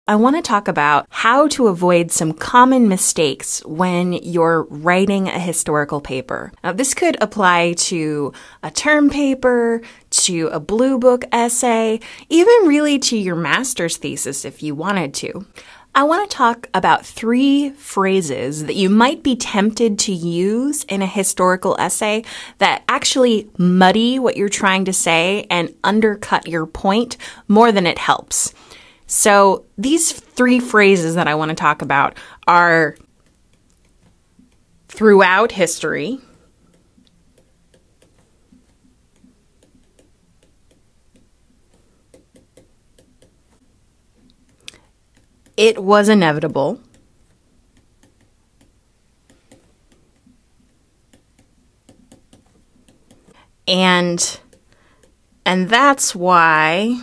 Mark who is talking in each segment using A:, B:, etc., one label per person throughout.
A: I want to talk about how to avoid some common mistakes when you're writing a historical paper. Now, this could apply to a term paper, to a blue book essay, even really to your master's thesis if you wanted to. I want to talk about 3 phrases that you might be tempted to use in a historical essay that actually muddy what you're trying to say and undercut your point more than it helps. So these 3 phrases that I want to talk about are throughout history, it was inevitable, and that's why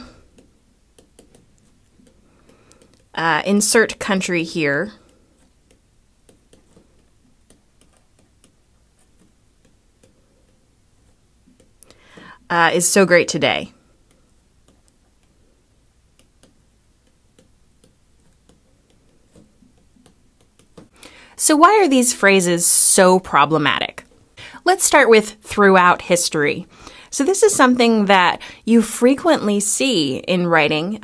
A: insert country here is so great today. So why are these phrases so problematic? Let's start with throughout history. So this is something that you frequently see in writing,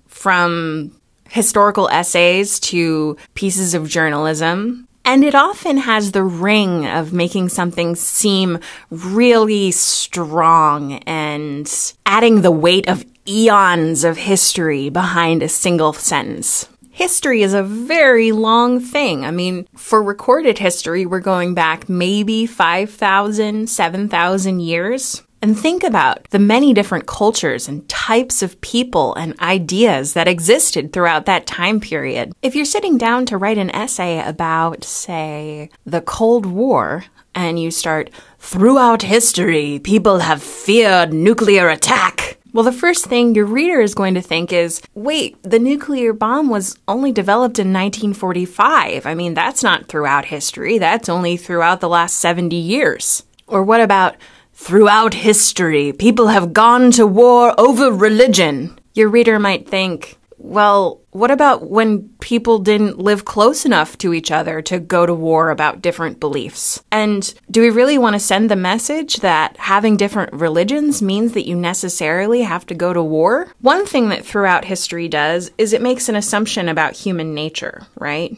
A: from historical essays to pieces of journalism. And it often has the ring of making something seem really strong and adding the weight of eons of history behind a single sentence. History is a very long thing. I mean, for recorded history, we're going back maybe 5,000, 7,000 years. And think about the many different cultures and types of people and ideas that existed throughout that time period. If you're sitting down to write an essay about, say, the Cold War, and you start, throughout history, people have feared nuclear attack. Well, the first thing your reader is going to think is, wait, the nuclear bomb was only developed in 1945. I mean, that's not throughout history. That's only throughout the last 70 years. Or what about throughout history, people have gone to war over religion? Your reader might think, well, what about when people didn't live close enough to each other to go to war about different beliefs? And do we really want to send the message that having different religions means that you necessarily have to go to war? One thing that throughout history does is it makes an assumption about human nature, right?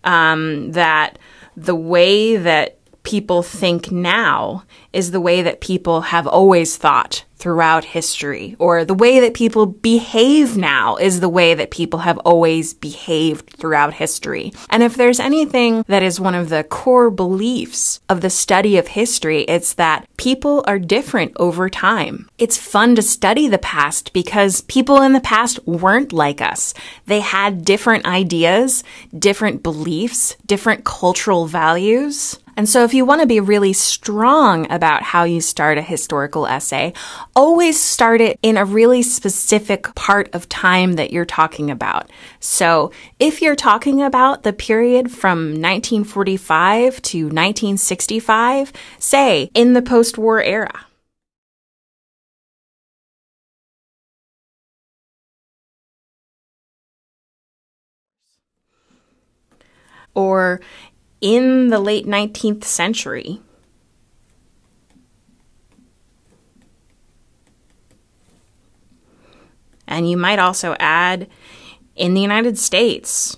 A: That the way that people think now is the way that people have always thought throughout history, or the way that people behave now is the way that people have always behaved throughout history. And if there's anything that is one of the core beliefs of the study of history, it's that people are different over time. It's fun to study the past because people in the past weren't like us. They had different ideas, different beliefs, different cultural values. And so if you want to be really strong about how you start a historical essay, always start it in a really specific part of time that you're talking about. So if you're talking about the period from 1945 to 1965, say in the post-war era. Or in the late 19th century. And you might also add in the United States,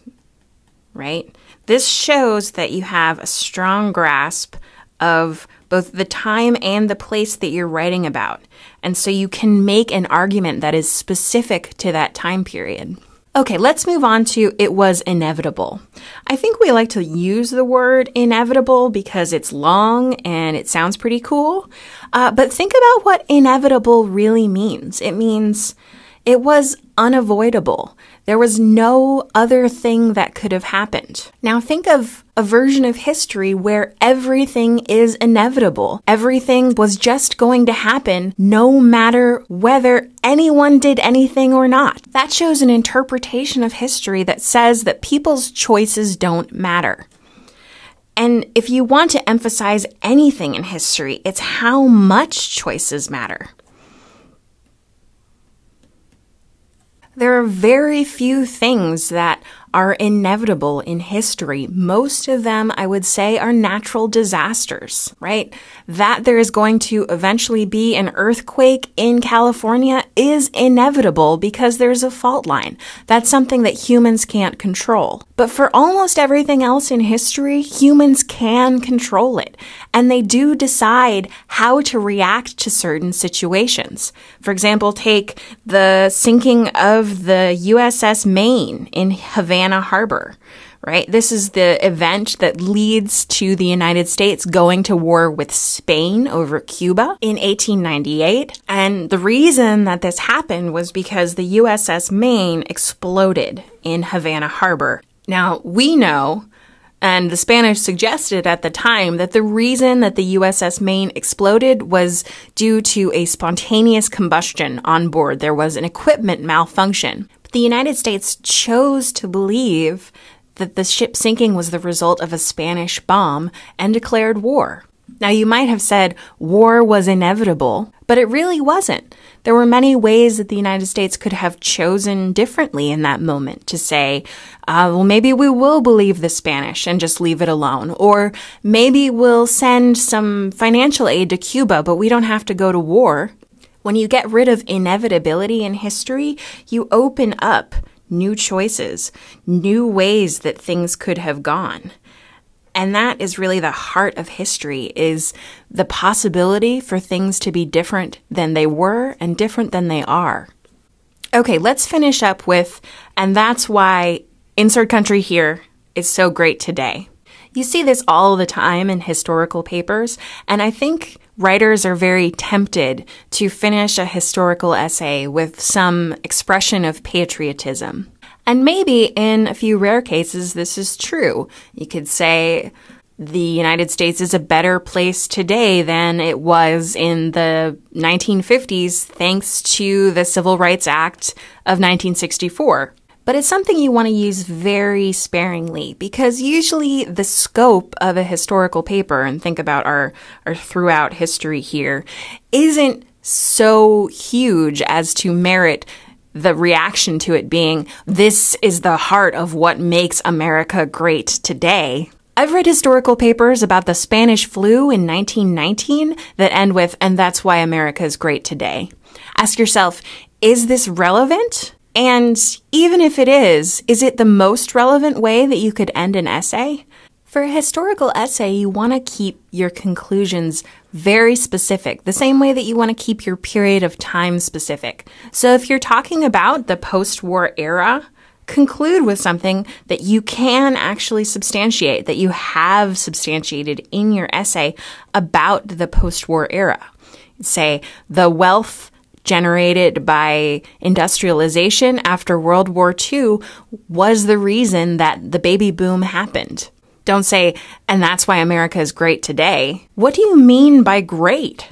A: right? This shows that you have a strong grasp of both the time and the place that you're writing about. And so you can make an argument that is specific to that time period. Okay, let's move on to it was inevitable. I think we like to use the word inevitable because it's long and it sounds pretty cool. But think about what inevitable really means. It means it was unavoidable. There was no other thing that could have happened. Now think of a version of history where everything is inevitable. Everything was just going to happen no matter whether anyone did anything or not. That shows an interpretation of history that says that people's choices don't matter. And if you want to emphasize anything in history, it's how much choices matter. There are very few things that are inevitable in history. Most of them, I would say, are natural disasters, right? That there is going to eventually be an earthquake in California is inevitable because there's a fault line. That's something that humans can't control. But for almost everything else in history, humans can control it. And they do decide how to react to certain situations. For example, take the sinking of the USS Maine in Havana Harbor, right? This is the event that leads to the United States going to war with Spain over Cuba in 1898. And the reason that this happened was because the USS Maine exploded in Havana Harbor. Now, we know, and the Spanish suggested at the time, that the reason that the USS Maine exploded was due to a spontaneous combustion on board. There was an equipment malfunction. But the United States chose to believe that the ship sinking was the result of a Spanish bomb and declared war. Now, you might have said war was inevitable, but it really wasn't. There were many ways that the United States could have chosen differently in that moment to say, well, maybe we will believe the Spanish and just leave it alone. Or maybe we'll send some financial aid to Cuba, but we don't have to go to war. When you get rid of inevitability in history, you open up new choices, new ways that things could have gone. And that is really the heart of history, is the possibility for things to be different than they were and different than they are. Okay, let's finish up with, and that's why insert country here is so great today. You see this all the time in historical papers, and I think writers are very tempted to finish a historical essay with some expression of patriotism. And maybe in a few rare cases, this is true. You could say the United States is a better place today than it was in the 1950s, thanks to the Civil Rights Act of 1964. But it's something you want to use very sparingly, because usually the scope of a historical paper, and think about our throughout history here, isn't so huge as to merit the reaction to it being, this is the heart of what makes America great today. I've read historical papers about the Spanish flu in 1919 that end with, and that's why America is great today. Ask yourself, is this relevant? And even if it is it the most relevant way that you could end an essay? For a historical essay, you want to keep your conclusions very specific, the same way that you want to keep your period of time specific. So if you're talking about the post-war era, conclude with something that you can actually substantiate, that you have substantiated in your essay about the post-war era. Say, the wealth generated by industrialization after World War II was the reason that the baby boom happened. Don't say, and that's why America is great today. What do you mean by great?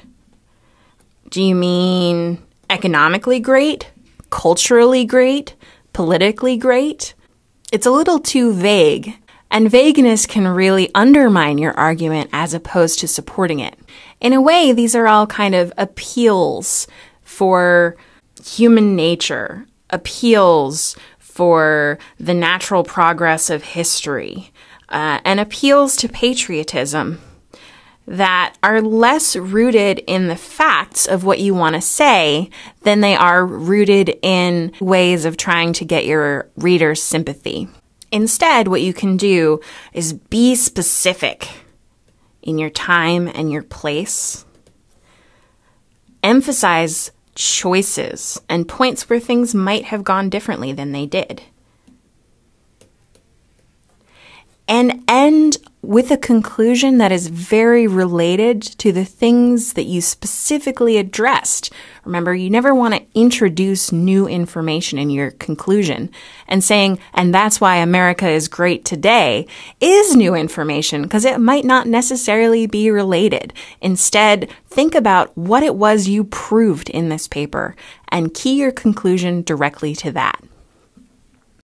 A: Do you mean economically great? Culturally great? Politically great? It's a little too vague, and vagueness can really undermine your argument as opposed to supporting it. In a way, these are all kind of appeals for human nature, appeals for the natural progress of history, and appeals to patriotism that are less rooted in the facts of what you want to say than they are rooted in ways of trying to get your reader's sympathy. Instead, what you can do is be specific in your time and your place. Emphasize choices and points where things might have gone differently than they did. And end with a conclusion that is very related to the things that you specifically addressed. Remember, you never want to introduce new information in your conclusion. And saying, and that's why America is great today, is new information because it might not necessarily be related. Instead, think about what it was you proved in this paper and key your conclusion directly to that.